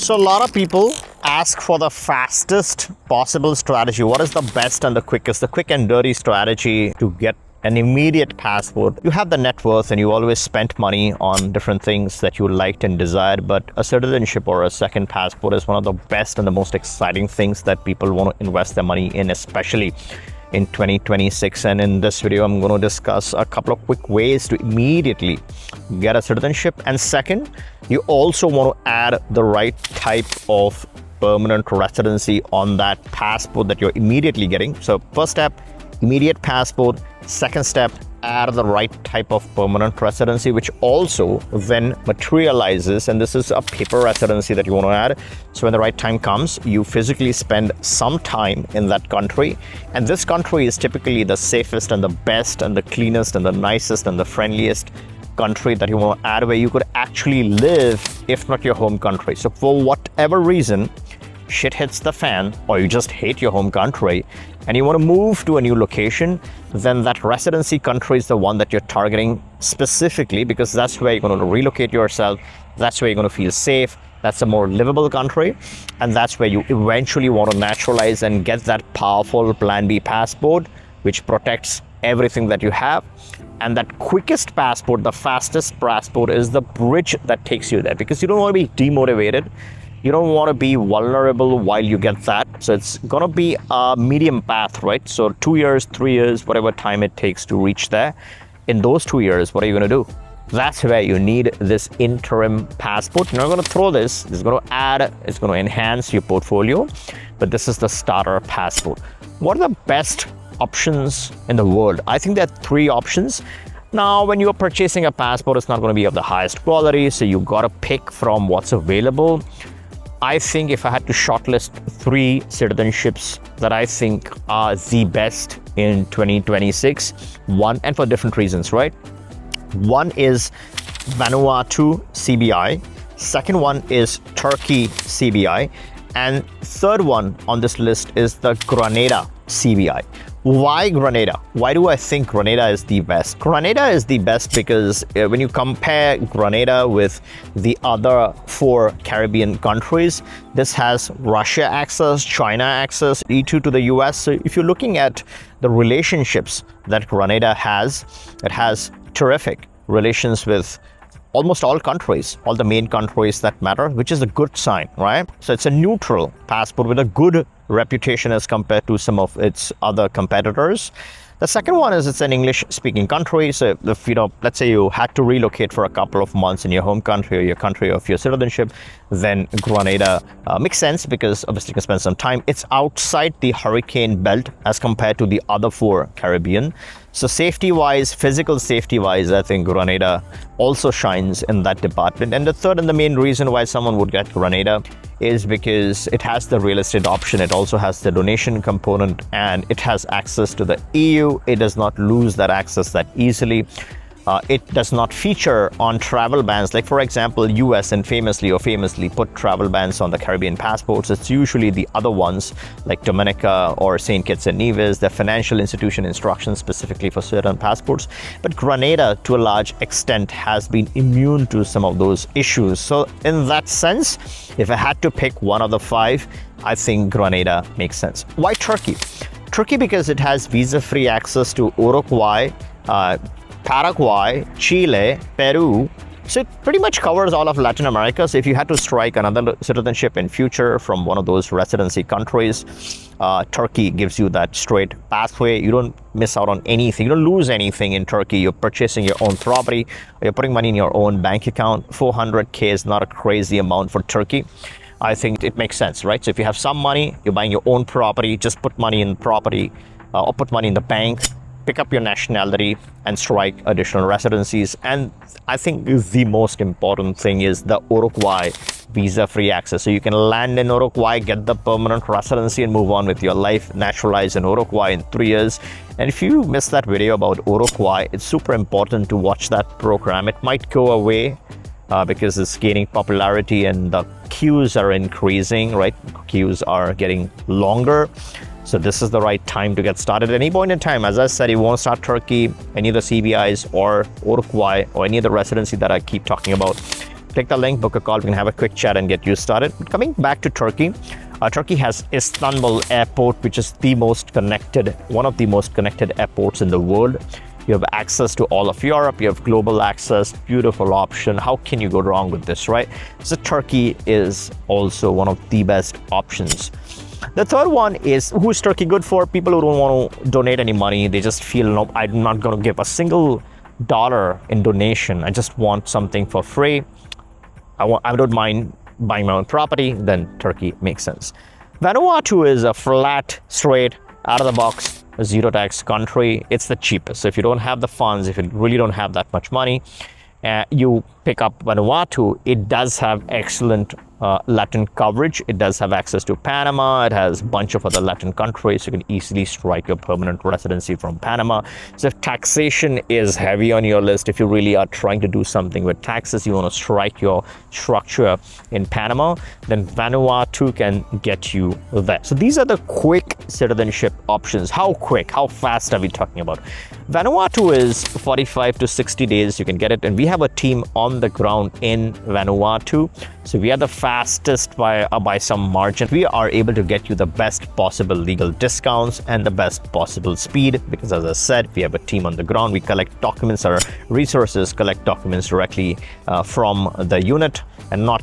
So a lot of people ask for the fastest possible strategy. What is the best and the quickest, the quick and dirty strategy to get an immediate passport? You have the net worth and you always spent money on different things that you liked and desired, but a citizenship or a second passport is one of the best and the most exciting things that people want to invest their money in, especially in 2026. And in this video, I'm going to discuss a couple of quick ways to immediately get a citizenship. And second, you also want to add the right type of permanent residency on that passport that you're immediately getting. So first step, immediate passport. Second step, add the right type of permanent residency, which also then materializes, and this is a paper residency that you want to add. So when the right time comes, you physically spend some time in that country, and this country is typically the safest and the best and the cleanest and the nicest and the friendliest country that you want to add, where you could actually live, if not your home country. So for whatever reason, shit hits the fan, or you just hate your home country and you want to move to a new location, then that residency country is the one that you're targeting specifically, because that's where you're going to relocate yourself, that's where you're going to feel safe, that's a more livable country, and that's where you eventually want to naturalize and get that powerful Plan B passport, which protects everything that you have. And that quickest passport, the fastest passport, is the bridge that takes you there, because you don't want to be demotivated. You don't want to be vulnerable while you get that. So it's going to be a medium path, right? So 2 years, 3 years, whatever time it takes to reach there. In those 2 years, what are you going to do? That's where you need this interim passport. You're not going to throw this. It's going to add, it's going to enhance your portfolio. But this is the starter passport. What are the best options in the world? I think there are 3 options. Now, when you're purchasing a passport, it's not going to be of the highest quality. So you got to pick from what's available. I think if I had to shortlist 3 citizenships that I think are the best in 2026, one, and for different reasons, right? One is Vanuatu CBI. Second one is Turkey CBI. And third one on this list is the Grenada CBI. Why Grenada? Why do I think Grenada is the best? Grenada is the best because when you compare Grenada with the other 4 Caribbean countries, this has Russia access, China access, E2 to the US. So if you're looking at the relationships that Grenada has, it has terrific relations with almost all countries, all the main countries that matter, which is a good sign, right? So it's a neutral passport with a good reputation as compared to some of its other competitors. The second one is it's an English-speaking country. So if, let's say you had to relocate for a couple of months in your home country or your country of your citizenship, then Grenada makes sense because obviously you can spend some time. It's outside the hurricane belt as compared to the other 4 Caribbean. So safety-wise, physical safety-wise, I think Grenada also shines in that department. And the third and the main reason why someone would get Grenada is because it has the real estate option. It also has the donation component, and it has access to the EU. It does not lose that access that easily. It does not feature on travel bans. Like, for example, US and famously put travel bans on the Caribbean passports. It's usually the other ones like Dominica or St. Kitts and Nevis, the financial institution instructions specifically for certain passports. But Grenada, to a large extent, has been immune to some of those issues. So in that sense, if I had to pick one of the 5, I think Grenada makes sense. Why Turkey? Turkey because it has visa-free access to Uruguay, Paraguay, Chile, Peru. So it pretty much covers all of Latin America. So if you had to strike another citizenship in future from one of those residency countries, Turkey gives you that straight pathway. You don't miss out on anything. You don't lose anything in Turkey. You're purchasing your own property. You're putting money in your own bank account. 400K is not a crazy amount for Turkey. I think it makes sense, right? So if you have some money, you're buying your own property, just put money in property or put money in the bank, pick up your nationality and strike additional residencies. And I think the most important thing is the Uruguay visa-free access. So you can land in Uruguay, get the permanent residency and move on with your life, naturalize in Uruguay in 3 years. And if you missed that video about Uruguay, it's super important to watch that program. It might go away because it's gaining popularity and the queues are increasing, right? Queues are getting longer. So this is the right time to get started at any point in time. As I said, you want to start Turkey, any of the CBIs or Uruguay or any of the residency that I keep talking about. click the link, book a call. We can have a quick chat and get you started. But coming back to Turkey, Turkey has Istanbul Airport, which is one of the most connected airports in the world. You have access to all of Europe, you have global access, beautiful option. How can you go wrong with this, right? So Turkey is also one of the best options. The third one is, who is Turkey good for? People who don't want to donate any money. They just feel, no, I'm not going to give a single dollar in donation. I just want something for free. I don't mind buying my own property. Then Turkey makes sense. Vanuatu is a flat, straight, out of the box, zero tax country. It's the cheapest. So if you don't have the funds, if you really don't have that much money, you pick up Vanuatu. It does have excellent Latin coverage. It does have access to Panama. It has a bunch of other Latin countries. You can easily strike your permanent residency from Panama. So if taxation is heavy on your list, if you really are trying to do something with taxes, you want to strike your structure in Panama, then Vanuatu can get you there. So these are the quick citizenship options. How quick, how fast are we talking about? Vanuatu is 45 to 60 days. You can get it. And we have a team on the ground in Vanuatu. So we are the fastest by some margin. We are able to get you the best possible legal discounts and the best possible speed, because as I said, we have a team on the ground. We collect documents, our resources collect documents directly from the unit and not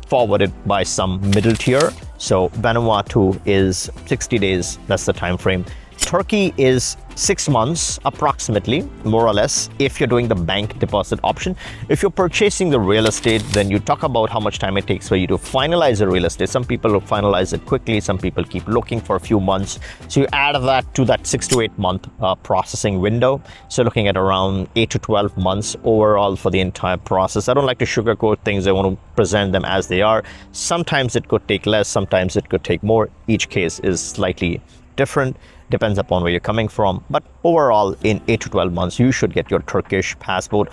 forwarded by some middle tier. So Vanuatu is 60 days. That's the time frame. Turkey is 6 months approximately, more or less, if you're doing the bank deposit option. If you're purchasing the real estate, then you talk about how much time it takes for you to finalize the real estate. Some people will finalize it quickly, some people keep looking for a few months. So you add that to that 6 to 8 month processing window. So looking at around 8 to 12 months overall for the entire process. I don't like to sugarcoat things. I want to present them as they are. Sometimes it could take less, sometimes it could take more. Each case is slightly different, depends upon where you're coming from, but overall in 8 to 12 months you should get your Turkish passport.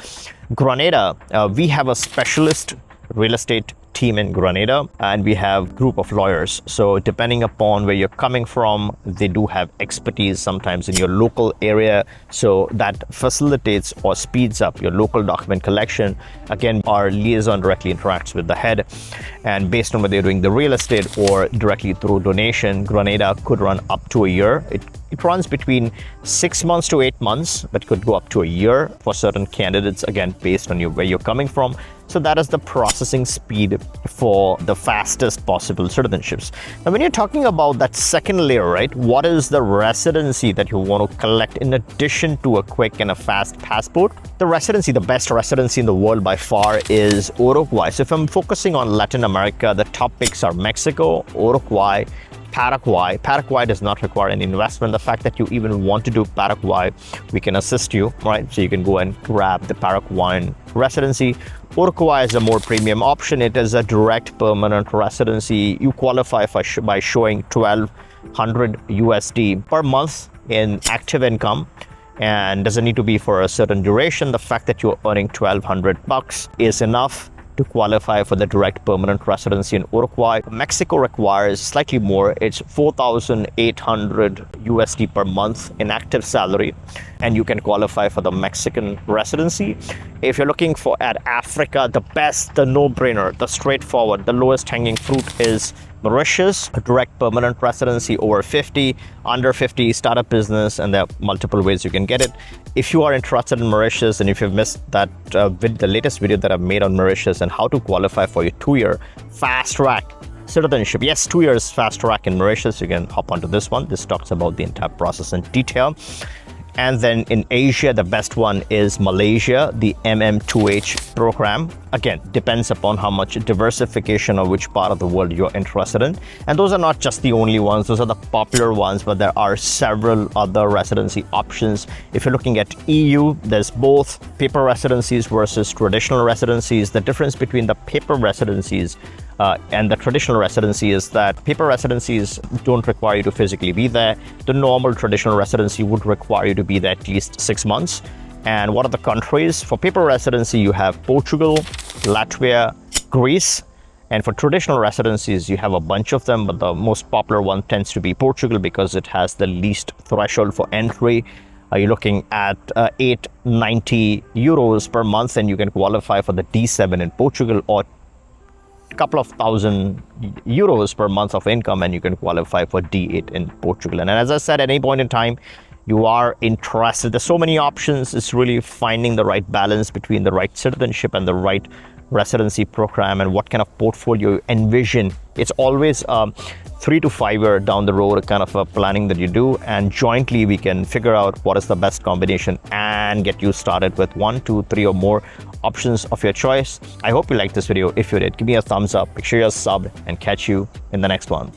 Grenada, we have a specialist real estate team in Grenada, and we have group of lawyers. So depending upon where you're coming from, they do have expertise sometimes in your local area, so that facilitates or speeds up your local document collection. Again, our liaison directly interacts with the head, and based on whether you're doing the real estate or directly through donation, Grenada could run up to a year. It runs between 6 months to 8 months, but could go up to a year for certain candidates, again based on where you're coming from. So that is the processing speed for the fastest possible citizenships. Now, when you're talking about that second layer, right, what is the residency that you want to collect in addition to a quick and a fast passport? The residency, the best residency in the world by far is Uruguay. So if I'm focusing on Latin America, the top picks are Mexico, Uruguay, Paraguay. Paraguay does not require any investment. The fact that you even want to do Paraguay, we can assist you, right? So you can go and grab the Paraguayan residency. Uruguay is a more premium option. It is a direct permanent residency. You qualify by showing 1,200 USD per month in active income, and doesn't need to be for a certain duration. The fact that you're earning 1,200 bucks is enough to qualify for the direct permanent residency in Uruguay. Mexico requires slightly more. It's 4,800 USD per month in active salary, and you can qualify for the Mexican residency. If you're looking at Africa, the best, the no-brainer, the straightforward, the lowest hanging fruit is Mauritius, a direct permanent residency over 50, under 50, start a business, and there are multiple ways you can get it. If you are interested in Mauritius, and if you've missed that the latest video that I've made on Mauritius and how to qualify for your 2-year fast track citizenship, yes, 2 years fast track in Mauritius, you can hop onto this one. This talks about the entire process in detail. And then in Asia, the best one is Malaysia, the MM2H program. Again, depends upon how much diversification or which part of the world you're interested in. And those are not just the only ones, those are the popular ones, but there are several other residency options. If you're looking at EU, there's both paper residencies versus traditional residencies. The difference between the paper residencies and the traditional residency is that paper residencies don't require you to physically be there. The normal traditional residency would require you to be there at least 6 months. And what are the countries? For paper residency, you have Portugal, Latvia, Greece. And for traditional residencies, you have a bunch of them, but the most popular one tends to be Portugal because it has the least threshold for entry. You're looking at 890 euros per month, and you can qualify for the D7 in Portugal, or a couple of thousand euros per month of income, and you can qualify for D8 in Portugal. And as I said, at any point in time you are interested, there's so many options. It's really finding the right balance between the right citizenship and the right residency program, and what kind of portfolio you envision. It's always 3 to 5 year down the road kind of a planning that you do, and jointly we can figure out what is the best combination and get you started with 1, 2, 3 or more options of your choice. I hope you liked this video. If you did, give me a thumbs up, make sure you're subbed, and catch you in the next one.